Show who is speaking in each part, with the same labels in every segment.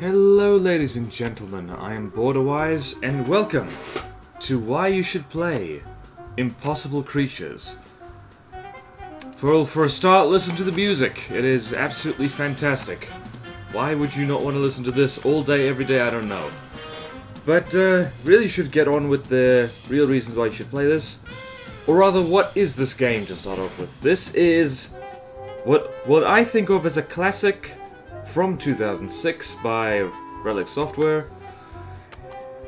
Speaker 1: Hello ladies and gentlemen, I am Borderwise, and welcome to Why You Should Play Impossible Creatures. For a start, listen to the music. It is absolutely fantastic. Why would you not want to listen to this all day, every day? I don't know. But really should get on with the real reasons why you should play this. Or rather, what is this game to start off with? This is what I think of as a classic from 2006 by Relic Software,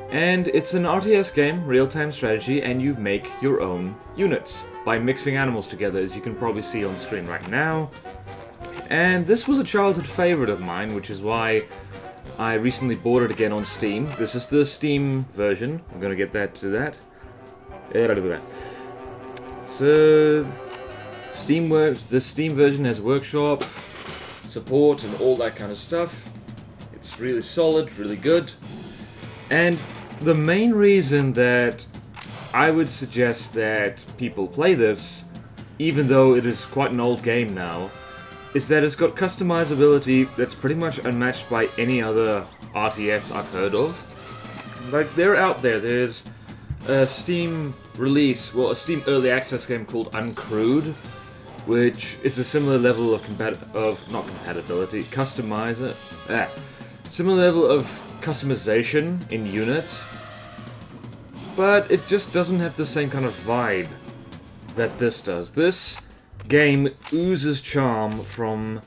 Speaker 1: and it's an RTS game, real-time strategy, and you make your own units by mixing animals together, as you can probably see on screen right now. And this was a childhood favorite of mine, which is why I recently bought it again on Steam. This is the Steam version. I'm gonna get that to that. So Steam works. The Steam version has workshop support and all that kind of stuff. It's really solid, really good. And the main reason that I would suggest that people play this, even though it is quite an old game now, is that it's got customizability that's pretty much unmatched by any other RTS I've heard of. Like, they're out there. There's a Steam release, well, a Steam early access game called Uncrewed, which is a similar level of similar level of customization in units, but it just doesn't have the same kind of vibe that this does. This game oozes charm from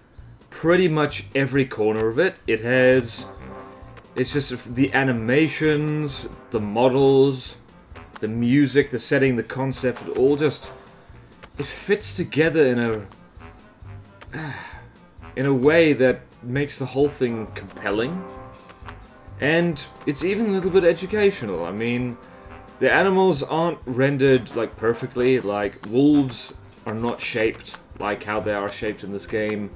Speaker 1: pretty much every corner of it. It's just the animations, the models, the music, the setting, the concept, it all just... it fits together in a way that makes the whole thing compelling, and it's even a little bit educational. I mean, the animals aren't rendered like perfectly. Like, wolves are not shaped like how they are shaped in this game,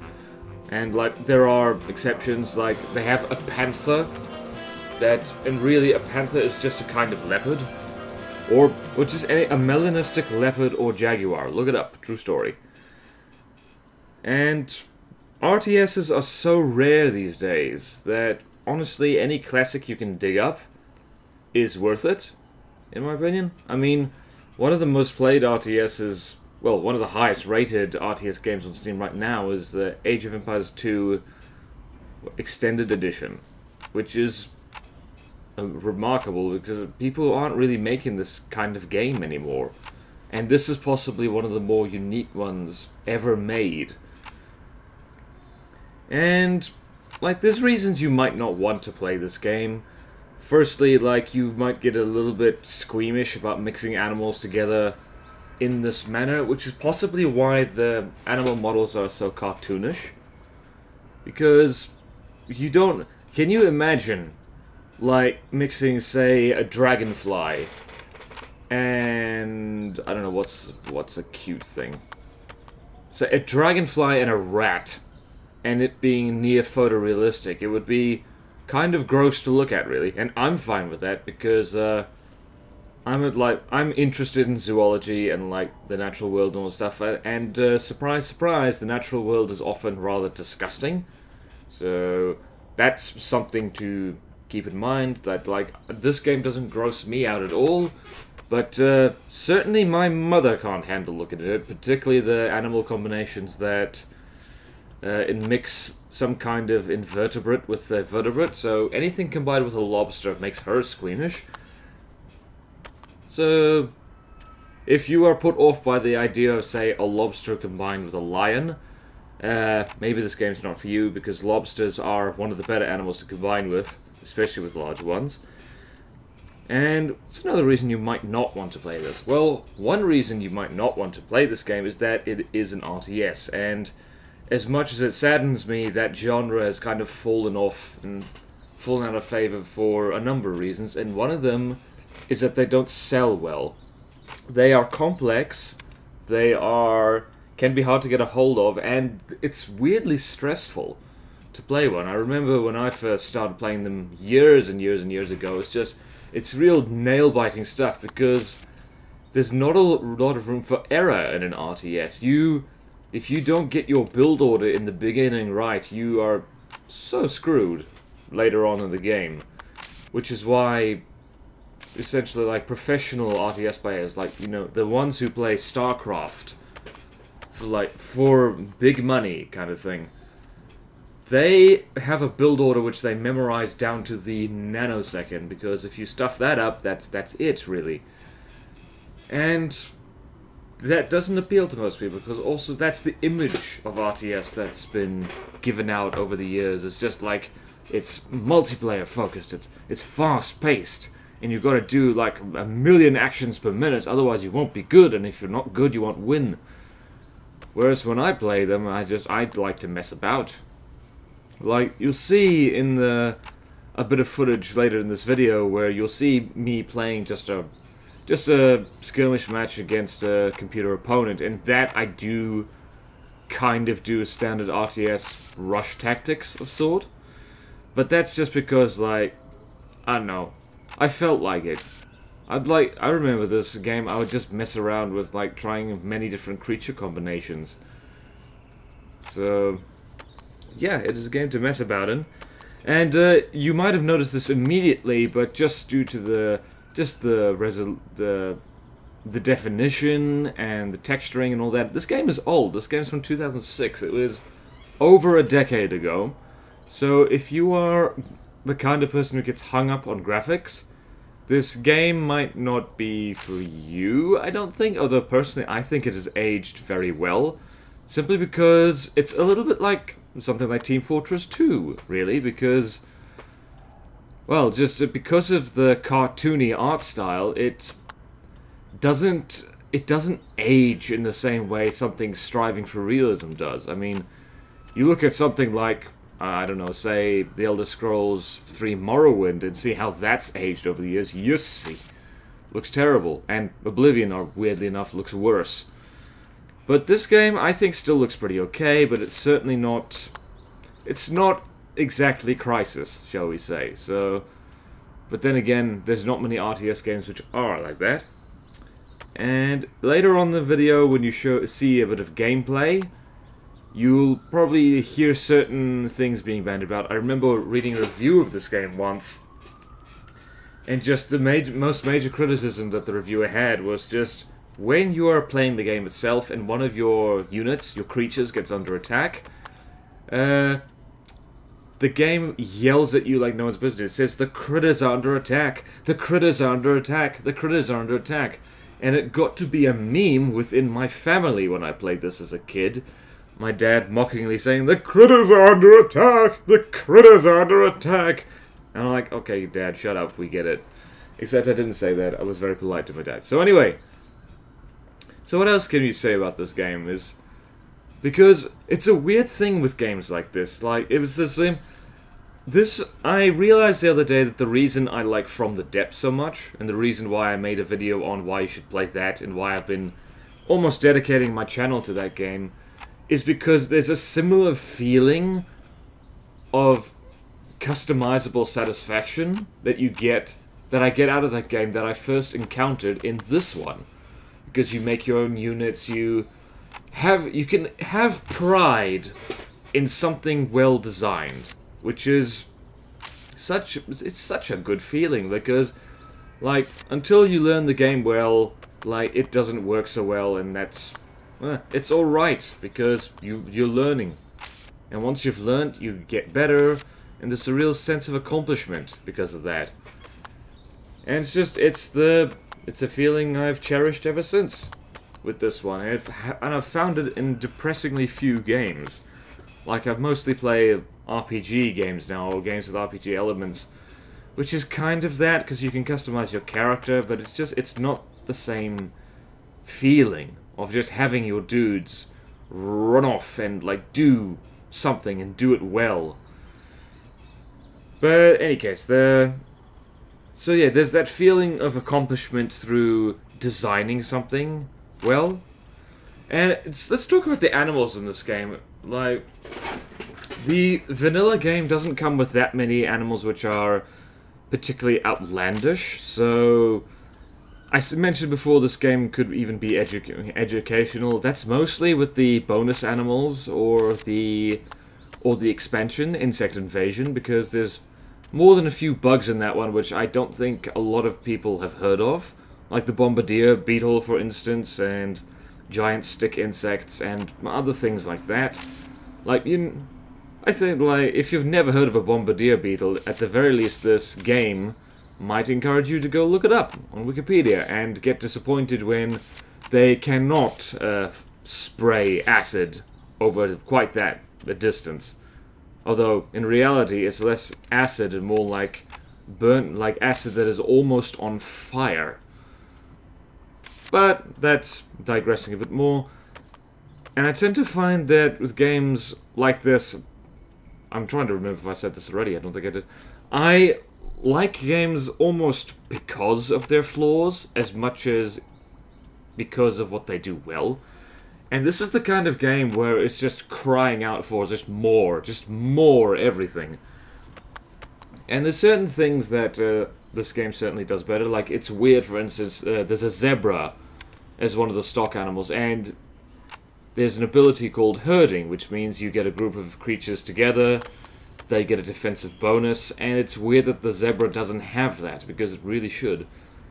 Speaker 1: and like there are exceptions. Like, they have a panther and really a panther is just a kind of leopard. Or just a melanistic leopard or jaguar. Look it up. True story. And RTSs are so rare these days that, honestly, any classic you can dig up is worth it, in my opinion. I mean, one of the most played RTSs, well, one of the highest rated RTS games on Steam right now is the Age of Empires 2 Extended Edition, which is remarkable because people aren't really making this kind of game anymore, and this is possibly one of the more unique ones ever made. And like, there's reasons you might not want to play this game. Firstly, like, you might get a little bit squeamish about mixing animals together in this manner, which is possibly why the animal models are so cartoonish, because you don't... can you imagine like mixing, say, a dragonfly and I don't know what's a cute thing. So a dragonfly and a rat, and it being near photorealistic, it would be kind of gross to look at, really. And I'm fine with that because I'm interested in zoology and like the natural world and all stuff. And surprise, surprise, the natural world is often rather disgusting. So that's something to keep in mind, that like this game doesn't gross me out at all, but certainly my mother can't handle looking at it, particularly the animal combinations that mix some kind of invertebrate with a vertebrate, so anything combined with a lobster makes her squeamish. So if you are put off by the idea of, say, a lobster combined with a lion, maybe this game's not for you, because lobsters are one of the better animals to combine with, especially with large ones. And it's another reason you might not want to play this. Well, one reason you might not want to play this game is that it is an RTS, and as much as it saddens me, that genre has kind of fallen off and fallen out of favor for a number of reasons, and one of them is that they don't sell well. They are complex, can be hard to get a hold of, and it's weirdly stressful to play one. I remember when I first started playing them years and years and years ago, it's real nail-biting stuff, because there's not a lot of room for error in an RTS. If you don't get your build order in the beginning right, you are so screwed. later on in the game. Which is why, essentially, like, professional RTS players, like, you know, the ones who play StarCraft, for big money kind of thing, they have a build order which they memorize down to the nanosecond, because if you stuff that up, that's it, really. And that doesn't appeal to most people, because also that's the image of RTS that's been given out over the years. It's just like, it's multiplayer focused, it's fast paced, and you've got to do like a million actions per minute, otherwise you won't be good, and if you're not good, you won't win. Whereas when I play them, I'd like to mess about. Like, you'll see in a bit of footage later in this video where you'll see me playing just a skirmish match against a computer opponent, and that I do kind of do standard RTS rush tactics of sort. But that's just because, like, I don't know, I felt like it. I remember this game, I would just mess around with, like, trying many different creature combinations. So, yeah, it is a game to mess about in. And you might have noticed this immediately, but just due to the definition and the texturing and all that, this game is old. This game's from 2006. It was over a decade ago. So if you are the kind of person who gets hung up on graphics, this game might not be for you, I don't think. Although personally, I think it has aged very well. Simply because it's a little bit like something like Team Fortress 2, really, because, well, just because of the cartoony art style, it doesn't age in the same way something striving for realism does. I mean, you look at something like, I don't know, say, The Elder Scrolls 3 Morrowind, and see how that's aged over the years. Yussy. Looks terrible. And Oblivion, weirdly enough, looks worse. But this game, I think, still looks pretty okay, but it's certainly not... It's not exactly Crysis, shall we say. So, but then again, there's not many RTS games which are like that. And later on in the video, when you see a bit of gameplay, you'll probably hear certain things being bandied about. I remember reading a review of this game once, and just the most major criticism that the reviewer had was just, when you are playing the game itself and one of your units, your creatures, gets under attack, the game yells at you like no one's business. It says, the critters are under attack, the critters are under attack, the critters are under attack. And it got to be a meme within my family when I played this as a kid. My dad mockingly saying, the critters are under attack, the critters are under attack. And I'm like, okay, Dad, shut up, we get it. Except I didn't say that, I was very polite to my dad. So anyway, so what else can you say about this game is, because it's a weird thing with games like this, like, it was the same, I realized the other day that the reason I like From the Depths so much, and the reason why I made a video on why you should play that, and why I've been almost dedicating my channel to that game, is because there's a similar feeling of customizable satisfaction that I get out of that game that I first encountered in this one. Because you make your own units, you can have pride in something well designed, which is it's such a good feeling, because, like, until you learn the game well, like, it doesn't work so well, and that's, it's alright, because you're learning. And once you've learned, you get better, and there's a real sense of accomplishment because of that. And it's just, it's a feeling I've cherished ever since with this one, and I've found it in depressingly few games. Like, I've mostly played RPG games now, or games with RPG elements, which is kind of that, because you can customize your character, but it's not the same feeling of just having your dudes run off and, like, do something and do it well. But, in any case, so yeah, there's that feeling of accomplishment through designing something well. And let's talk about the animals in this game. Like, the vanilla game doesn't come with that many animals which are particularly outlandish, so I mentioned before this game could even be educational. That's mostly with the bonus animals or the expansion, Insect Invasion, because there's more than a few bugs in that one, which I don't think a lot of people have heard of. Like the bombardier beetle, for instance, and giant stick insects, and other things like that. Like, I think, like, if you've never heard of a bombardier beetle, at the very least this game might encourage you to go look it up on Wikipedia, and get disappointed when they cannot spray acid over quite that distance. Although, in reality, it's less acid and more like burnt, like acid that is almost on fire. But that's digressing a bit more. And I tend to find that with games like this, I'm trying to remember if I said this already, I don't think I did. I like games almost because of their flaws, as much as because of what they do well. And this is the kind of game where it's just crying out for just more everything. And there's certain things that this game certainly does better. Like, it's weird, for instance, there's a zebra as one of the stock animals, and there's an ability called herding, which means you get a group of creatures together, they get a defensive bonus, and it's weird that the zebra doesn't have that, because it really should.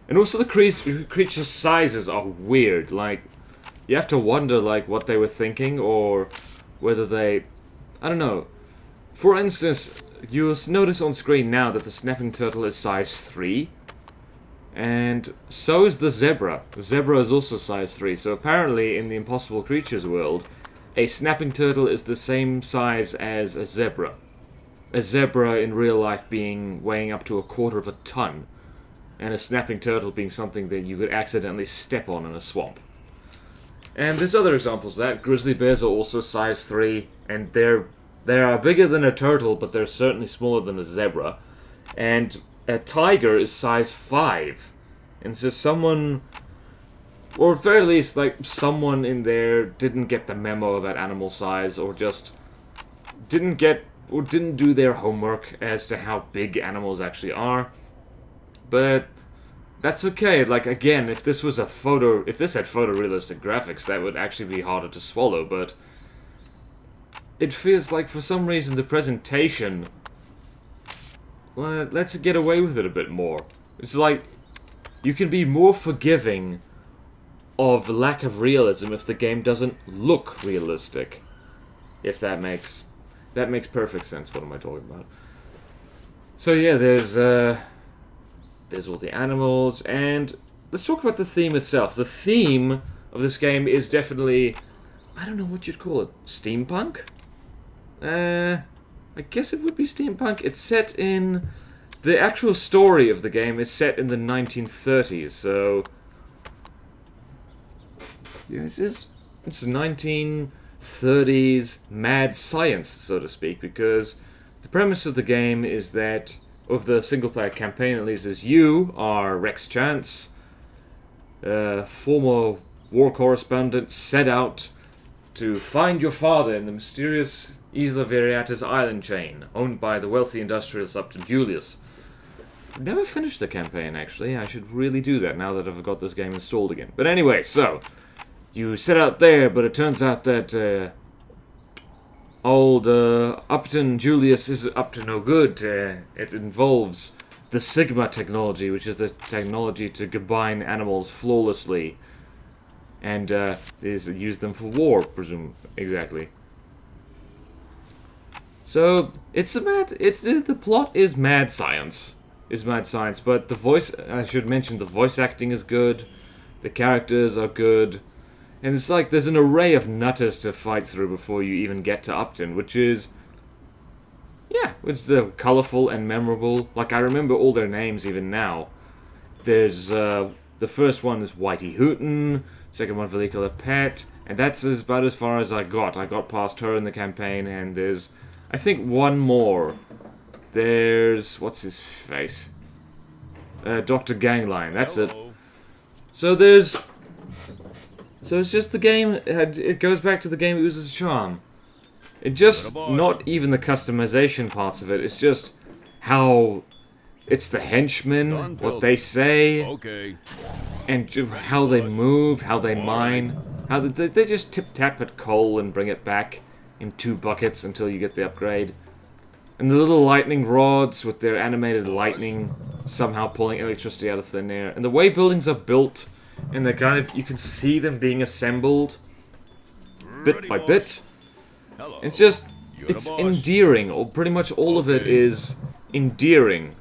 Speaker 1: And also the creature sizes are weird, like, you have to wonder, like, what they were thinking, or whether they... I don't know. For instance, you'll notice on screen now that the snapping turtle is size 3. And so is the zebra. The zebra is also size 3. So apparently, in the Impossible Creatures world, a snapping turtle is the same size as a zebra. A zebra in real life weighing up to 1/4 of a ton. And a snapping turtle being something that you could accidentally step on in a swamp. And there's other examples of that. Grizzly bears are also size 3, and they are bigger than a turtle, but they're certainly smaller than a zebra. And a tiger is size 5. And so someone, or at very least, like, someone in there didn't get the memo about animal size, or just didn't do their homework as to how big animals actually are. But that's okay. Like, again, if this had photorealistic graphics, that would actually be harder to swallow, but it feels like for some reason the presentation lets it get away with it a bit more. It's like you can be more forgiving of lack of realism if the game doesn't look realistic. If that makes perfect sense. What am I talking about? So yeah, there's all the animals, and let's talk about the theme itself. The theme of this game is definitely, I don't know what you'd call it, steampunk? I guess it would be steampunk. It's set in, the actual story of the game is set in the 1930s, so yeah, it's 1930s mad science, so to speak, because the premise of the game is that, of the single-player campaign at least, is you are Rex Chance, former war correspondent, set out to find your father in the mysterious Isla Viriatus island chain, owned by the wealthy industrialist Upton Julius. I've never finished the campaign, actually. I should really do that now that I've got this game installed again. But anyway, so, you set out there, but it turns out that old Upton Julius is up to no good. It involves the Sigma technology, which is the technology to combine animals flawlessly, and use them for war, exactly. So the plot is mad science, but the voice, I should mention, the voice acting is good, the characters are good. And it's like there's an array of nutters to fight through before you even get to Upton, which is colourful and memorable. Like, I remember all their names even now. There's, the first one is Whitey Hooten, second one Velicula Pet, and that's about as far as I got. I got past her in the campaign, and there's, I think, one more. There's, what's his face? Dr. Gangline, that's it. So it's just the game, it goes back to the game oozes charm. It just, not even the customization parts of it, it's just how, it's the henchmen, what they say, and how they move, how they mine, how they just tip-tap at coal and bring it back in 2 buckets until you get the upgrade. And the little lightning rods with their animated lightning somehow pulling electricity out of thin air. And the way buildings are built, and they're kind of, you can see them being assembled bit by bit. It's just, it's endearing, or pretty much all of it is endearing.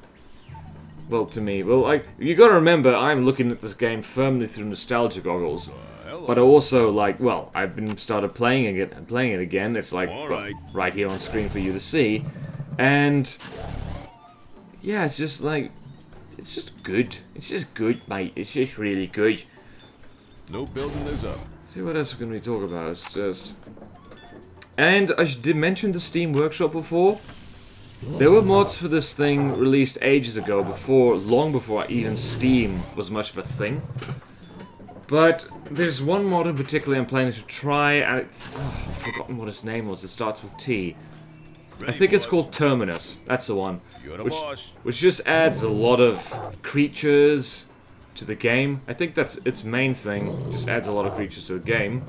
Speaker 1: Well, to me. Well, like, you gotta remember, I'm looking at this game firmly through nostalgia goggles. But I also, like, well, I've been started playing it again. It's like, well, right here on screen for you to see. And, yeah, it's just like, it's just good. It's just good, mate. It's just really good.
Speaker 2: No building those up.
Speaker 1: See, what else can we talk about? It's just... And I did mention the Steam Workshop before. There were mods for this thing released ages ago, long before even Steam was much of a thing. But there's one mod in particular I'm planning to try, and I've forgotten what its name was. It starts with T. I think it's called Terminus. That's the one. Which just adds a lot of creatures to the game. I think that's its main thing. Just adds a lot of creatures to the game.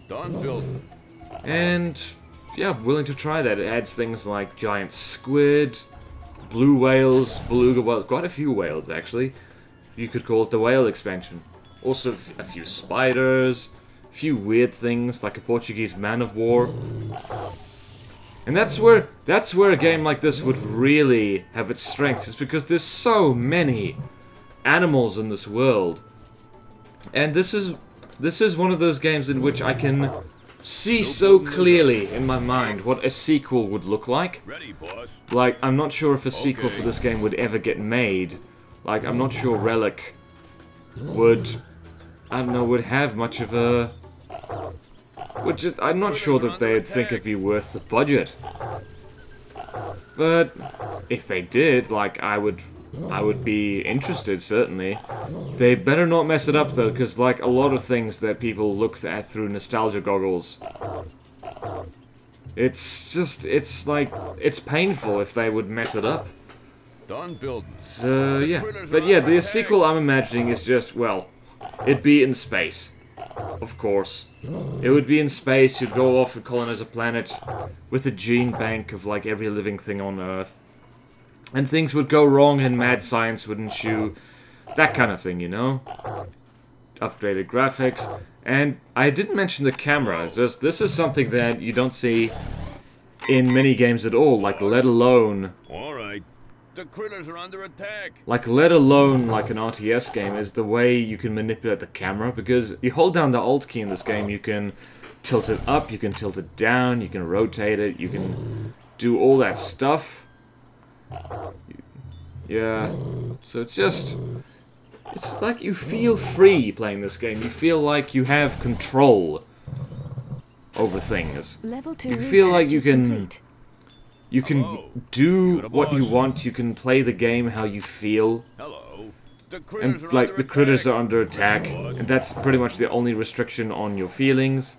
Speaker 2: Done building.
Speaker 1: And yeah, I'm willing to try that. It adds things like giant squid, blue whales, beluga whales, quite a few whales actually. You could call it the whale expansion. Also a few spiders, a few weird things like a Portuguese man-of-war. And that's where a game like this would really have its strengths, is because there's so many animals in this world. And this is one of those games in which I can see so clearly in my mind what a sequel would look like. Like, I'm not sure if a sequel for this game would ever get made. Like, I'm not sure Relic would, I don't know, would have much of a... I'm not sure that they'd think it'd be worth the budget. But if they did, like, I would be interested, certainly. They better not mess it up, though, because, like, a lot of things that people look at through nostalgia goggles, it's just, it's like, it's painful if they would mess it up.
Speaker 2: Done building.
Speaker 1: So, yeah. But yeah, the sequel I'm imagining is just, well, it'd be in space. Of course. It would be in space, you'd go off and colonize a planet with a gene bank of, like, every living thing on Earth. And things would go wrong and mad science would ensue. That kind of thing, you know? Upgraded graphics. And I didn't mention the camera. Just, this is something that you don't see in many games at all, like, let alone...
Speaker 2: Alright. The critters are under attack.
Speaker 1: Like, let alone, like, an RTS game, is the way you can manipulate the camera, because you hold down the Alt key in this game, you can tilt it up, you can tilt it down, you can rotate it, you can do all that stuff. Yeah, so it's just... It's like you feel free playing this game. You feel like you have control over things. You feel like you can... You can do what you want, you can play the game how you feel. And, like, the critters are under attack, and that's pretty much the only restriction on your feelings.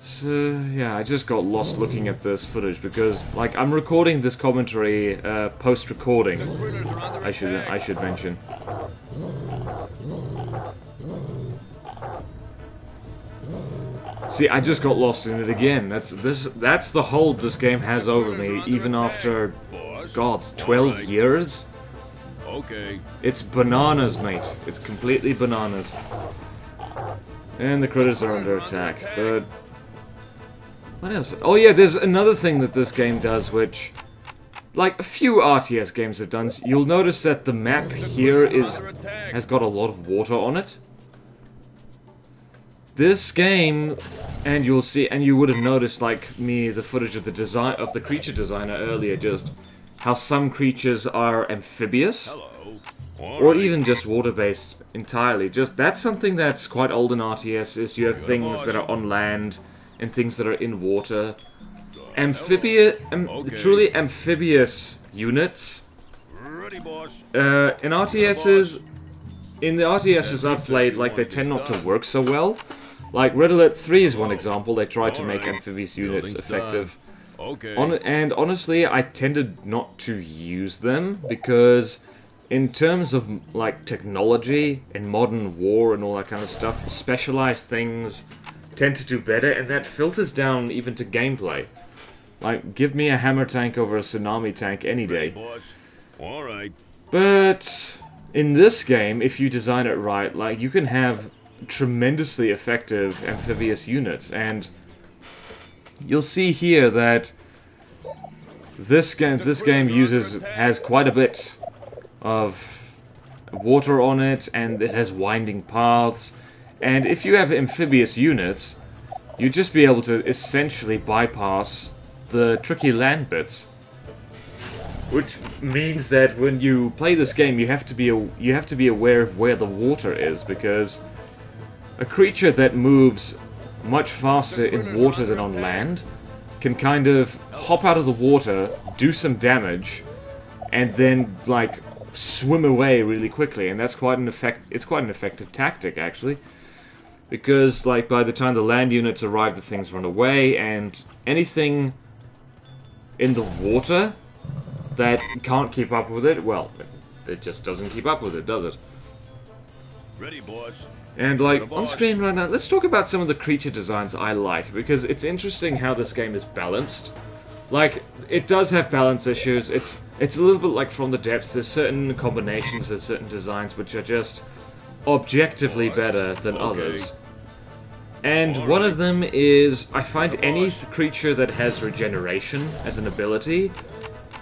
Speaker 1: So, yeah, I just got lost looking at this footage because, like, I'm recording this commentary post-recording. I should mention. See, I just got lost in it again. That's the hold this game has over me, even after, God, 12 years?
Speaker 2: Okay.
Speaker 1: It's bananas, mate. It's completely bananas. And the critters are under attack, but... What else? Oh yeah, there's another thing that this game does, which... Like, a few RTS games have done. You'll notice that the map here has got a lot of water on it. This game, and you'll see, and you would have noticed, like me, the footage of the creature designer earlier, just how some creatures are amphibious, or even just water-based entirely. Just that's something that's quite old in RTS. Is you have things that are on land and things that are in water. Truly amphibious units. In the RTSs I've played, like, they tend not to work so well. Like, Red Alert 3 is one example. They tried to make amphibious units effective. And honestly, I tended not to use them, because in terms of, like, technology and modern war and all that kind of stuff, specialized things tend to do better, and that filters down even to gameplay. Like, give me a hammer tank over a tsunami tank any day.
Speaker 2: Alright.
Speaker 1: But in this game, if you design it right, like, you can have tremendously effective amphibious units, and you'll see here that this game has quite a bit of water on it, and it has winding paths, and if you have amphibious units, you'd just be able to essentially bypass the tricky land bits. Which means that when you play this game, you have to be aware of where the water is, because a creature that moves much faster in water than on land can kind of hop out of the water, do some damage, and then like swim away really quickly, and that's quite an effective tactic actually, because like by the time the land units arrive, the things run away, and anything in the water that can't keep up with it, well, it just doesn't keep up with it, does it?
Speaker 2: Ready, boss.
Speaker 1: And like, on screen right now, let's talk about some of the creature designs I like, because it's interesting how this game is balanced. Like, it does have balance issues, it's a little bit like From the Depths, there's certain combinations, there's certain designs which are just objectively better than others. And one of them is, I find any creature that has regeneration as an ability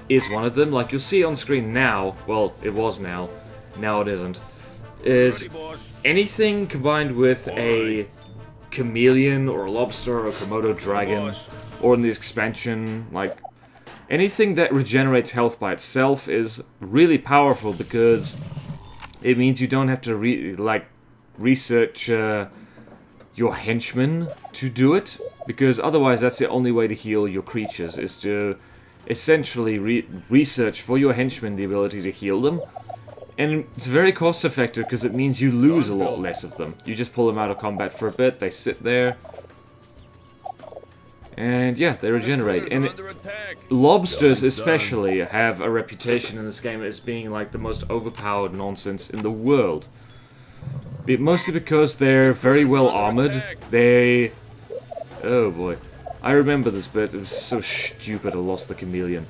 Speaker 1: is one of them. Like, you'll see on screen now, well, it was now it isn't, is anything combined with a chameleon or a lobster or a Komodo dragon, or in the expansion, like, anything that regenerates health by itself is really powerful, because it means you don't have to research your henchmen to do it, because otherwise that's the only way to heal your creatures, is to essentially research for your henchmen the ability to heal them. And it's very cost effective because it means you lose a lot less of them. You just pull them out of combat for a bit, they sit there, and yeah, they regenerate. And lobsters especially have a reputation in this game as being like the most overpowered nonsense in the world. Mostly because they're very well armored. They... oh boy. I remember this bit, it was so stupid I lost the chameleon.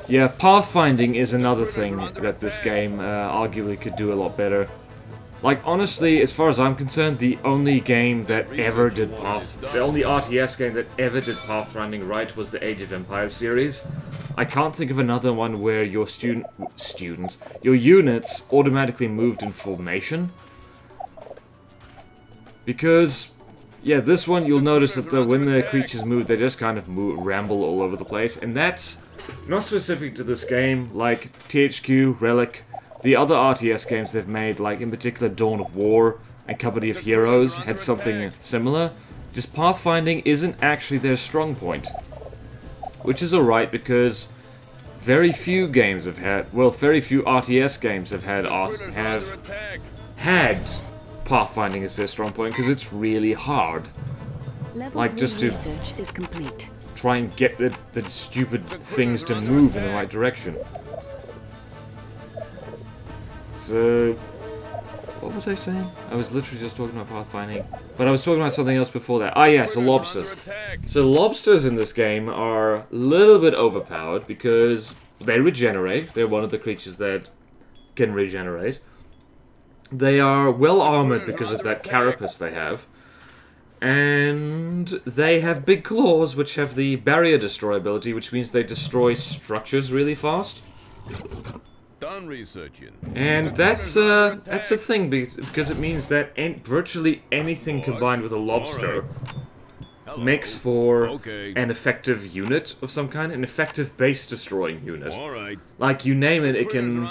Speaker 1: Yeah, pathfinding is another thing that this game arguably could do a lot better. Like, honestly, as far as I'm concerned, the only game that ever did the only RTS game that ever did pathfinding right was the Age of Empires series. I can't think of another one where your your units automatically moved in formation. Because, yeah, this one you'll notice that when the creatures move, they just kind of ramble all over the place, and that's not specific to this game. Like THQ, Relic, the other RTS games they've made, like in particular Dawn of War and Company of Heroes, had something similar. Just pathfinding isn't actually their strong point. Which is alright, because very few games have had, well, very few RTS games have had pathfinding as their strong point, because it's really hard. Like, just to
Speaker 3: research is complete.
Speaker 1: Try and get the stupid things to move in the right direction. So, what was I saying? I was literally just talking about pathfinding, but I was talking about something else before that. Ah yes, the lobsters. So lobsters in this game are a little bit overpowered because they regenerate. They're one of the creatures that can regenerate. They are well armored because of that carapace they have. And they have big claws, which have the barrier destroy ability, which means they destroy structures really fast.
Speaker 2: Done researching.
Speaker 1: And that's a thing, because it means that virtually anything combined with a lobster makes for an effective unit of some kind, an effective base destroying unit. Like, you name it, it can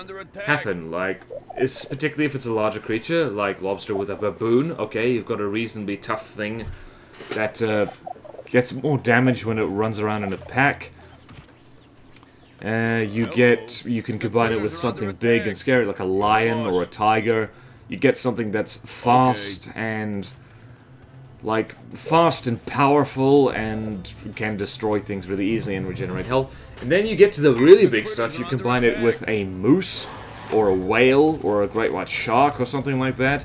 Speaker 1: happen. Like, particularly if it's a larger creature, like lobster with a baboon. Okay, you've got a reasonably tough thing that gets more damage when it runs around in a pack. You can combine it with something big and scary, like a lion or a tiger. You get something that's fast and powerful and can destroy things really easily and regenerate health. And then you get to the really big stuff. You combine it with a moose or a whale or a great white shark or something like that.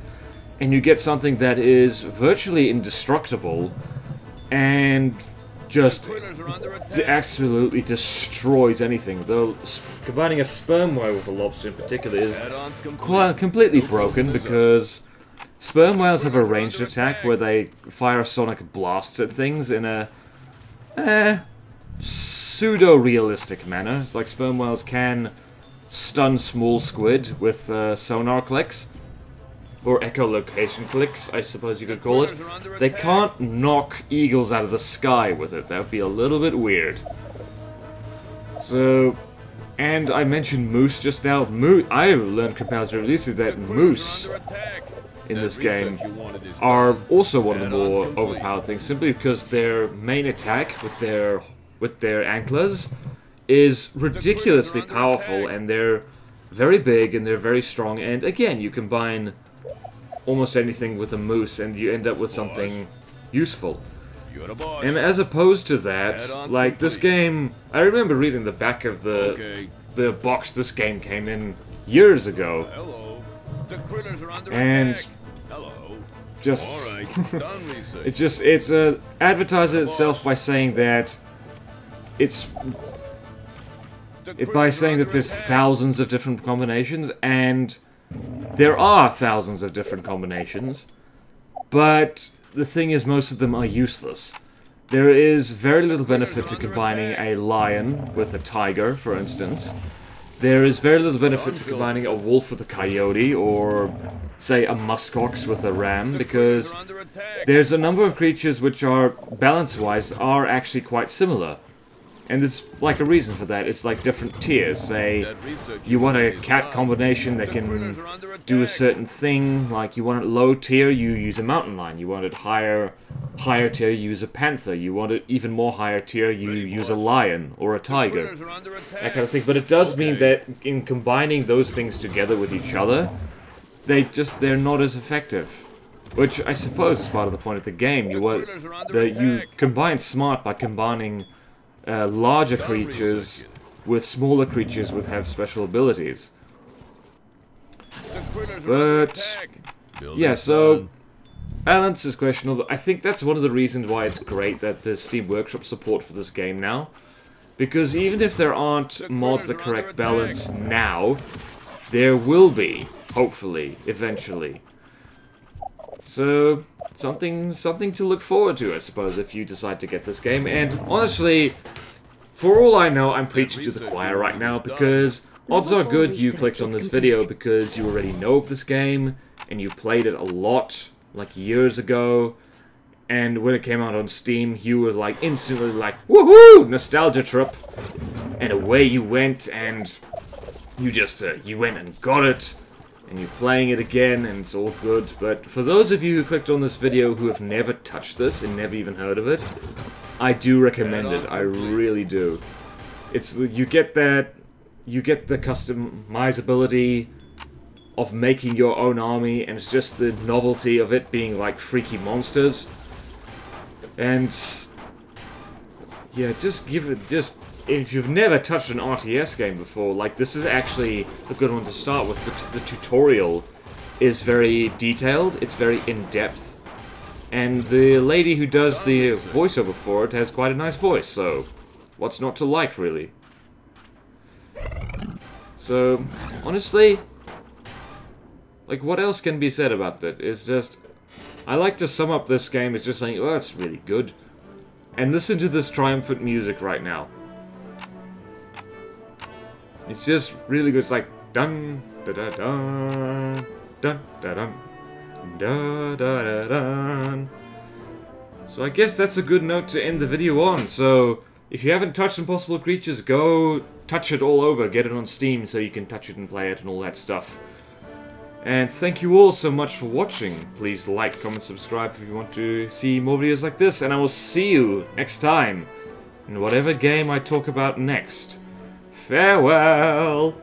Speaker 1: and you get something that is virtually indestructible and just absolutely destroys anything. Though combining a sperm whale with a lobster in particular is quite completely broken, because sperm whales have a ranged attack where they fire sonic blasts at things in a pseudo-realistic manner. It's like sperm whales can stun small squid with sonar clicks, or echolocation clicks, I suppose you could call it. They can't knock eagles out of the sky with it. That would be a little bit weird. So, and I mentioned moose just now. I learned comparatively recently that moose in this game are also one of the more overpowered things, simply because their main attack with their antlers is ridiculously powerful, and they're very big and they're very strong, and again, you combine almost anything with a moose and you end up with something useful. And as opposed to that, like this game, I remember reading the back of the box this game came in years ago, and just it advertises itself by saying that there's thousands of different combinations, and there are thousands of different combinations, but the thing is, most of them are useless. There is very little benefit to combining a lion with a tiger, for instance. There is very little benefit to combining a wolf with a coyote, or, say, a muskox with a ram, because there's a number of creatures which are, balance-wise, are actually quite similar. And there's, like, a reason for that. It's like different tiers. Say, you want a cat combination that can do a certain thing. Like, you want it low tier, you use a mountain lion. You want it higher tier, you use a panther. You want it even more higher tier, you use a lion or a tiger. That kind of thing. But it does mean that in combining those things together with each other, they're not as effective. Which I suppose is part of the point of the game. You combine smart by combining larger creatures with smaller creatures which have special abilities. But yeah, so balance is questionable. I think that's one of the reasons why it's great that there's Steam Workshop support for this game now, because even if there aren't mods that correct balance now, there will be, hopefully, eventually. So something to look forward to, I suppose, if you decide to get this game. And honestly, for all I know, I'm preaching to the choir right now, because odds are good you clicked on this video because you already know of this game, and you played it a lot, like years ago, and when it came out on Steam, you were like instantly like, woohoo! Nostalgia trip! And away you went, and you just, you went and got it, and you're playing it again, and it's all good. But for those of you who clicked on this video who have never touched this and never even heard of it, I do recommend it. I really do. You get the customizability of making your own army, and it's just the novelty of it being like freaky monsters. And yeah, if you've never touched an RTS game before, like, this is actually a good one to start with, because the tutorial is very detailed, it's very in-depth, and the lady who does the voiceover for it has quite a nice voice, so what's not to like, really? So, honestly, like, what else can be said about that? It's just, I like to sum up this game as just saying, oh, it's really good. And listen to this triumphant music right now. It's just really good. It's like dun da da dun dun da dun da da da dun. So I guess that's a good note to end the video on. So if you haven't touched Impossible Creatures, go touch it all over. Get it on Steam so you can touch it and play it and all that stuff. And thank you all so much for watching. Please like, comment, subscribe if you want to see more videos like this, and I will see you next time in whatever game I talk about next. Farewell!